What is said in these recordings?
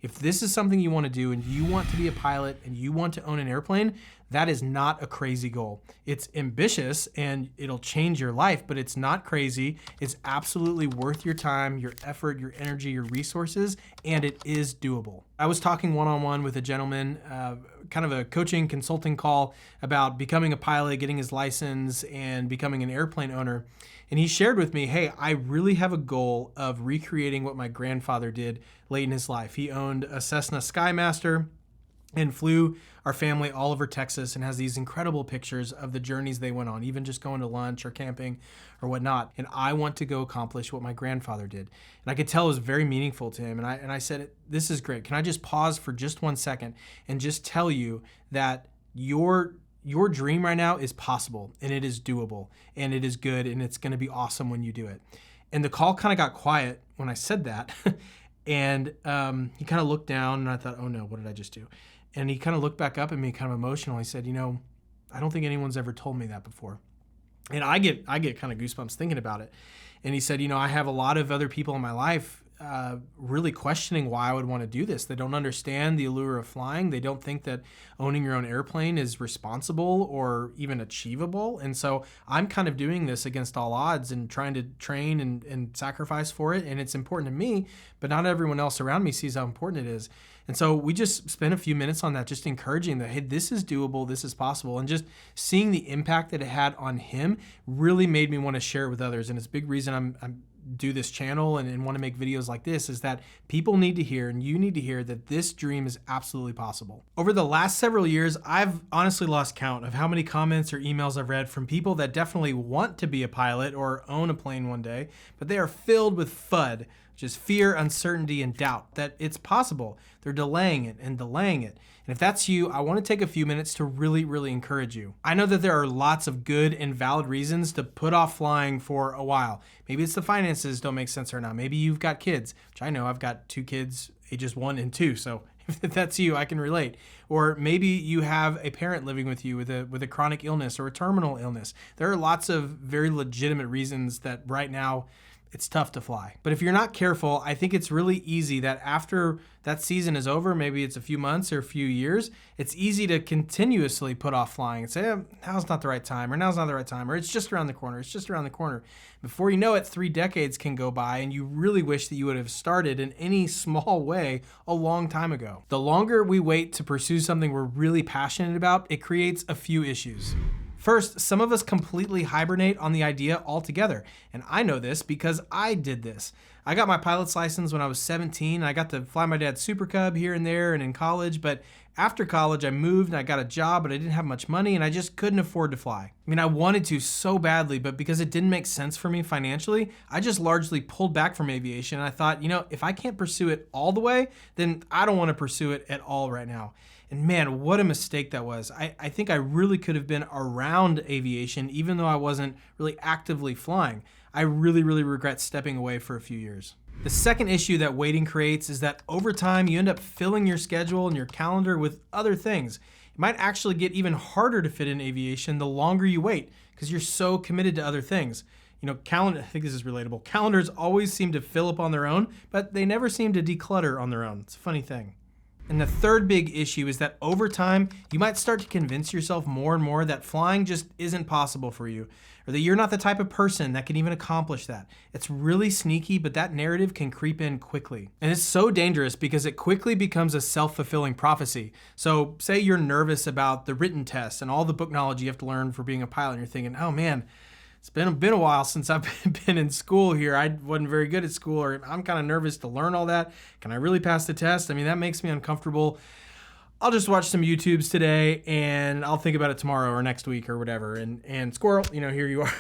If this is something you want to do and you want to be a pilot and you want to own an airplane, that is not a crazy goal. It's ambitious and it'll change your life, but it's not crazy. It's absolutely worth your time, your effort, your energy, your resources, and it is doable. I was talking one-on-one with a gentleman, kind of a coaching consulting call about becoming a pilot, getting his license, and becoming an airplane owner. And he shared with me, hey, I really have a goal of recreating what my grandfather did late in his life. He owned a Cessna Skymaster and flew our family all over Texas and has these incredible pictures of the journeys they went on, even just going to lunch or camping or whatnot. And I want to go accomplish what my grandfather did. And I could tell it was very meaningful to him. And I said, this is great. Can I just pause for just 1 second and just tell you that your dream right now is possible and it is doable and it is good and it's going to be awesome when you do it. And the call kind of got quiet when I said that. And he kind of looked down and I thought, oh no, what did I just do? And he kind of looked back up at me kind of emotional. He said, I don't think anyone's ever told me that before. And I get kind of goosebumps thinking about it. And he said, I have a lot of other people in my life really questioning why I would want to do this. They don't understand the allure of flying. They don't think that owning your own airplane is responsible or even achievable. And so I'm kind of doing this against all odds and trying to train and sacrifice for it. And it's important to me, but not everyone else around me sees how important it is. And so we just spent a few minutes on that, just encouraging that, hey, this is doable, this is possible. And just seeing the impact that it had on him really made me want to share it with others. And it's a big reason I'm do this channel and want to make videos like this, is that people need to hear, and you need to hear, that this dream is absolutely possible. Over the last several years, I've honestly lost count of how many comments or emails I've read from people that definitely want to be a pilot or own a plane one day, but they are filled with FUD, which is fear, uncertainty, and doubt that it's possible. They're delaying it and delaying it. And if that's you, I want to take a few minutes to really, really encourage you. I know that there are lots of good and valid reasons to put off flying for a while. Maybe it's the finances don't make sense right now. Maybe you've got kids, which I know I've got 2 kids, ages 1 and 2. So if that's you, I can relate. Or maybe you have a parent living with you with a chronic illness or a terminal illness. There are lots of very legitimate reasons that right now it's tough to fly. But if you're not careful, I think it's really easy that after that season is over, maybe it's a few months or a few years, it's easy to continuously put off flying and say, now's not the right time, or now's not the right time, or it's just around the corner, it's just around the corner. Before you know it, 3 decades can go by and you really wish that you would have started in any small way a long time ago. The longer we wait to pursue something we're really passionate about, it creates a few issues. First, some of us completely hibernate on the idea altogether. And I know this because I did this. I got my pilot's license when I was 17. I got to fly my dad's Super Cub here and there and in college. But after college, I moved and I got a job, but I didn't have much money and I just couldn't afford to fly. I mean, I wanted to so badly, but because it didn't make sense for me financially, I just largely pulled back from aviation. And I thought, if I can't pursue it all the way, then I don't want to pursue it at all right now. And man, what a mistake that was. I think I really could have been around aviation even though I wasn't really actively flying. I really, really regret stepping away for a few years. The second issue that waiting creates is that over time you end up filling your schedule and your calendar with other things. It might actually get even harder to fit in aviation the longer you wait because you're so committed to other things. Calendar, I think this is relatable. Calendars always seem to fill up on their own, but they never seem to declutter on their own. It's a funny thing. And the third big issue is that over time, you might start to convince yourself more and more that flying just isn't possible for you, or that you're not the type of person that can even accomplish that. It's really sneaky, but that narrative can creep in quickly. And it's so dangerous because it quickly becomes a self-fulfilling prophecy. So say you're nervous about the written test and all the book knowledge you have to learn for being a pilot, and you're thinking, oh man, it's been a while since I've been in school here. I wasn't very good at school, or I'm kind of nervous to learn all that. Can I really pass the test? I mean, that makes me uncomfortable. I'll just watch some YouTubes today and I'll think about it tomorrow or next week or whatever. And squirrel, here you are,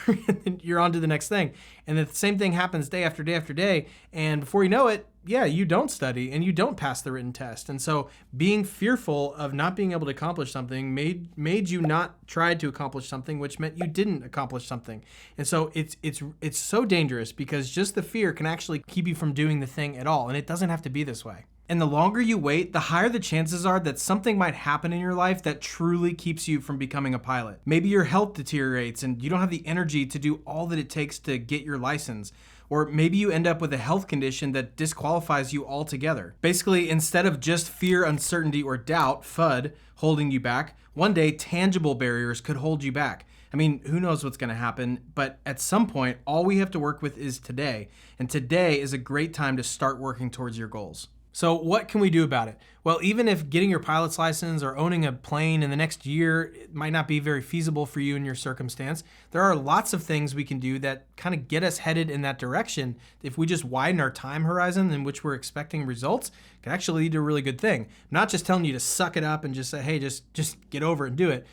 you're on to the next thing. And the same thing happens day after day after day. And before you know it, you don't study and you don't pass the written test. And so being fearful of not being able to accomplish something made you not try to accomplish something, which meant you didn't accomplish something. And so it's so dangerous because just the fear can actually keep you from doing the thing at all. And it doesn't have to be this way. And the longer you wait, the higher the chances are that something might happen in your life that truly keeps you from becoming a pilot. Maybe your health deteriorates and you don't have the energy to do all that it takes to get your license. Or maybe you end up with a health condition that disqualifies you altogether. Basically, instead of just fear, uncertainty, or doubt, FUD, holding you back, one day tangible barriers could hold you back. I mean, who knows what's going to happen, but at some point, all we have to work with is today. And today is a great time to start working towards your goals. So what can we do about it? Well, even if getting your pilot's license or owning a plane in the next year it might not be very feasible for you in your circumstance, there are lots of things we can do that kind of get us headed in that direction. If we just widen our time horizon in which we're expecting results, it can actually lead to a really good thing. I'm not just telling you to suck it up and just say, hey, just get over it and do it.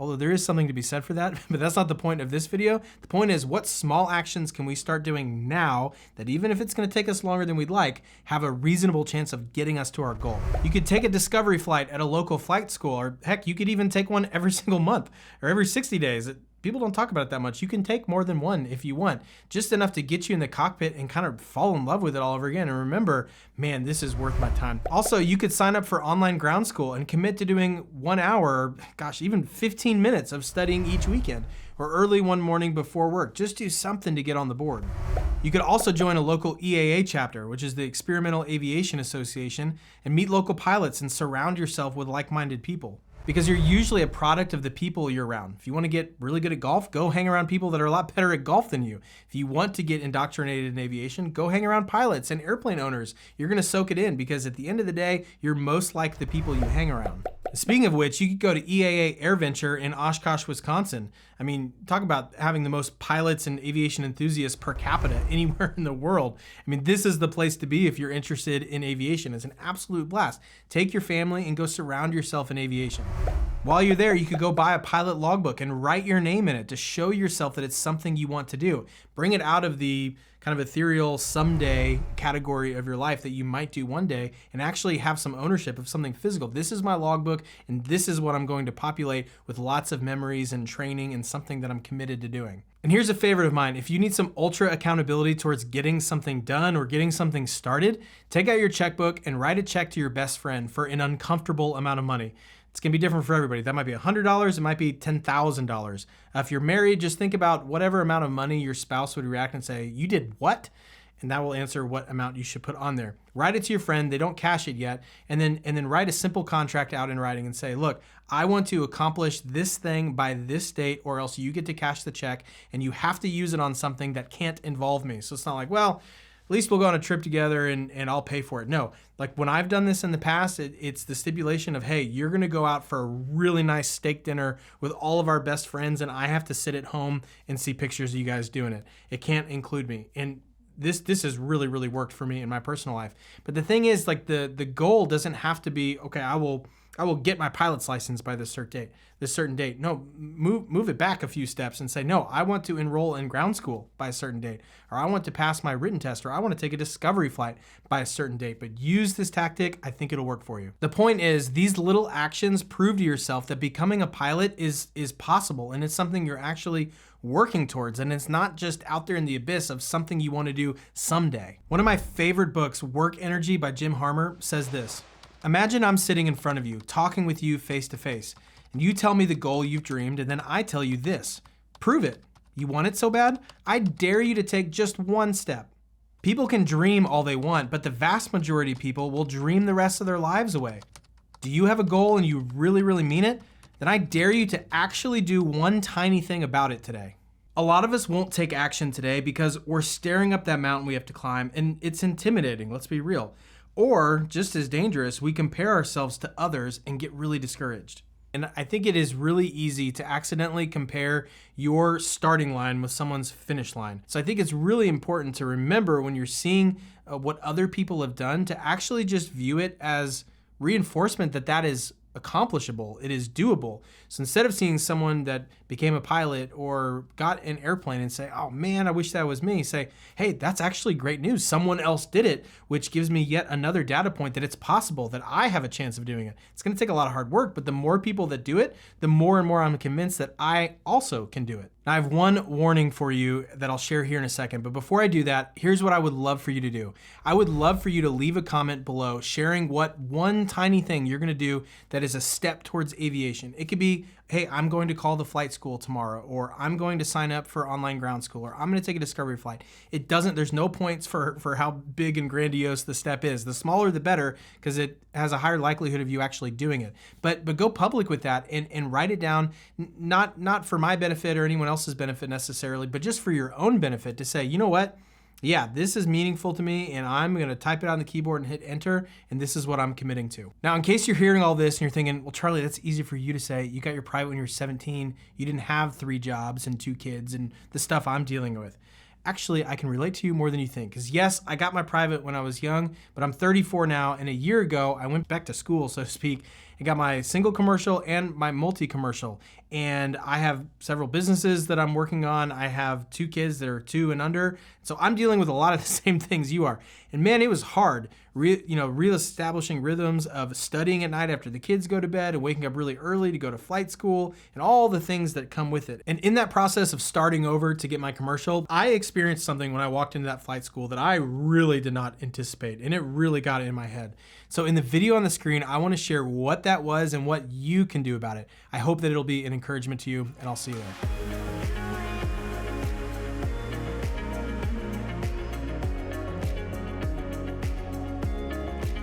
Although there is something to be said for that, but that's not the point of this video. The point is, what small actions can we start doing now that even if it's gonna take us longer than we'd like, have a reasonable chance of getting us to our goal? You could take a discovery flight at a local flight school, or heck, you could even take one every single month or every 60 days. People don't talk about it that much. You can take more than one if you want, just enough to get you in the cockpit and kind of fall in love with it all over again. And remember, man, this is worth my time. Also, you could sign up for online ground school and commit to doing 1 hour, or gosh, even 15 minutes of studying each weekend, or early one morning before work. Just do something to get on the board. You could also join a local EAA chapter, which is the Experimental Aviation Association, and meet local pilots and surround yourself with like-minded people. Because you're usually a product of the people you're around. If you want to get really good at golf, go hang around people that are a lot better at golf than you. If you want to get indoctrinated in aviation, go hang around pilots and airplane owners. You're going to soak it in because at the end of the day, you're most like the people you hang around. Speaking of which, you could go to EAA AirVenture in Oshkosh, Wisconsin. I mean, talk about having the most pilots and aviation enthusiasts per capita anywhere in the world. I mean, this is the place to be if you're interested in aviation. It's an absolute blast. Take your family and go surround yourself in aviation. While you're there, you could go buy a pilot logbook and write your name in it to show yourself that it's something you want to do. Bring it out of the kind of ethereal someday category of your life that you might do one day and actually have some ownership of something physical. This is my logbook and this is what I'm going to populate with lots of memories and training and something that I'm committed to doing. And here's a favorite of mine. If you need some ultra accountability towards getting something done or getting something started, take out your checkbook and write a check to your best friend for an uncomfortable amount of money. It's gonna be different for everybody. That might be $100, it might be $10,000. If you're married, just think about whatever amount of money your spouse would react and say, you did what? And that will answer what amount you should put on there. Write it to your friend, they don't cash it yet, and then write a simple contract out in writing and say, look, I want to accomplish this thing by this date or else you get to cash the check and you have to use it on something that can't involve me. So it's not like, well, at least we'll go on a trip together and I'll pay for it. No, like when I've done this in the past, it's the stipulation of, hey, you're gonna go out for a really nice steak dinner with all of our best friends and I have to sit at home and see pictures of you guys doing it. It can't include me. And this has really, really worked for me in my personal life. But the thing is, like the goal doesn't have to be, okay, I will get my pilot's license by this certain date. No, move it back a few steps and say, no, I want to enroll in ground school by a certain date, or I want to pass my written test, or I want to take a discovery flight by a certain date. But use this tactic, I think it'll work for you. The point is, these little actions prove to yourself that becoming a pilot is possible, and it's something you're actually working towards, and it's not just out there in the abyss of something you want to do someday. One of my favorite books, Work Energy by Jim Harmer, says this: imagine I'm sitting in front of you, talking with you face to face, and you tell me the goal you've dreamed, and then I tell you this. Prove it. You want it so bad? I dare you to take just one step. People can dream all they want, but the vast majority of people will dream the rest of their lives away. Do you have a goal and you really, really mean it? Then I dare you to actually do one tiny thing about it today. A lot of us won't take action today because we're staring up that mountain we have to climb, and it's intimidating, let's be real. Or, just as dangerous, we compare ourselves to others and get really discouraged. And I think it is really easy to accidentally compare your starting line with someone's finish line. So I think it's really important to remember when you're seeing what other people have done to actually just view it as reinforcement that that is accomplishable, it is doable. So instead of seeing someone that became a pilot or got an airplane and say, oh man, I wish that was me, say, hey, that's actually great news. Someone else did it, which gives me yet another data point that it's possible that I have a chance of doing it. It's gonna take a lot of hard work, but the more people that do it, the more and more I'm convinced that I also can do it. Now, I have one warning for you that I'll share here in a second, but before I do that, here's what I would love for you to do. I would love for you to leave a comment below sharing what one tiny thing you're gonna do that is a step towards aviation. It could be hey, I'm going to call the flight school tomorrow, or I'm going to sign up for online ground school, or I'm going to take a discovery flight. There's no points for how big and grandiose the step is. The smaller the better, because it has a higher likelihood of you actually doing it. But go public with that and write it down, not for my benefit or anyone else's benefit necessarily, but just for your own benefit, to say, you know what? Yeah, this is meaningful to me, and I'm gonna type it on the keyboard and hit enter, and this is what I'm committing to. Now, in case you're hearing all this and you're thinking, well, Charlie, that's easy for you to say. You got your private when you were 17. You didn't have 3 jobs and 2 kids and the stuff I'm dealing with. Actually, I can relate to you more than you think. Because yes, I got my private when I was young, but I'm 34 now, and a year ago, I went back to school, so to speak, and got my single commercial and my multi-commercial. And I have several businesses that I'm working on. I have 2 kids that are 2 and under. So I'm dealing with a lot of the same things you are. And man, it was hard, reestablishing rhythms of studying at night after the kids go to bed and waking up really early to go to flight school and all the things that come with it. And in that process of starting over to get my commercial, I experienced something when I walked into that flight school that I really did not anticipate, and it really got in my head. So in the video on the screen, I want to share what that was and what you can do about it. I hope that it'll be an encouragement to you, and I'll see you there.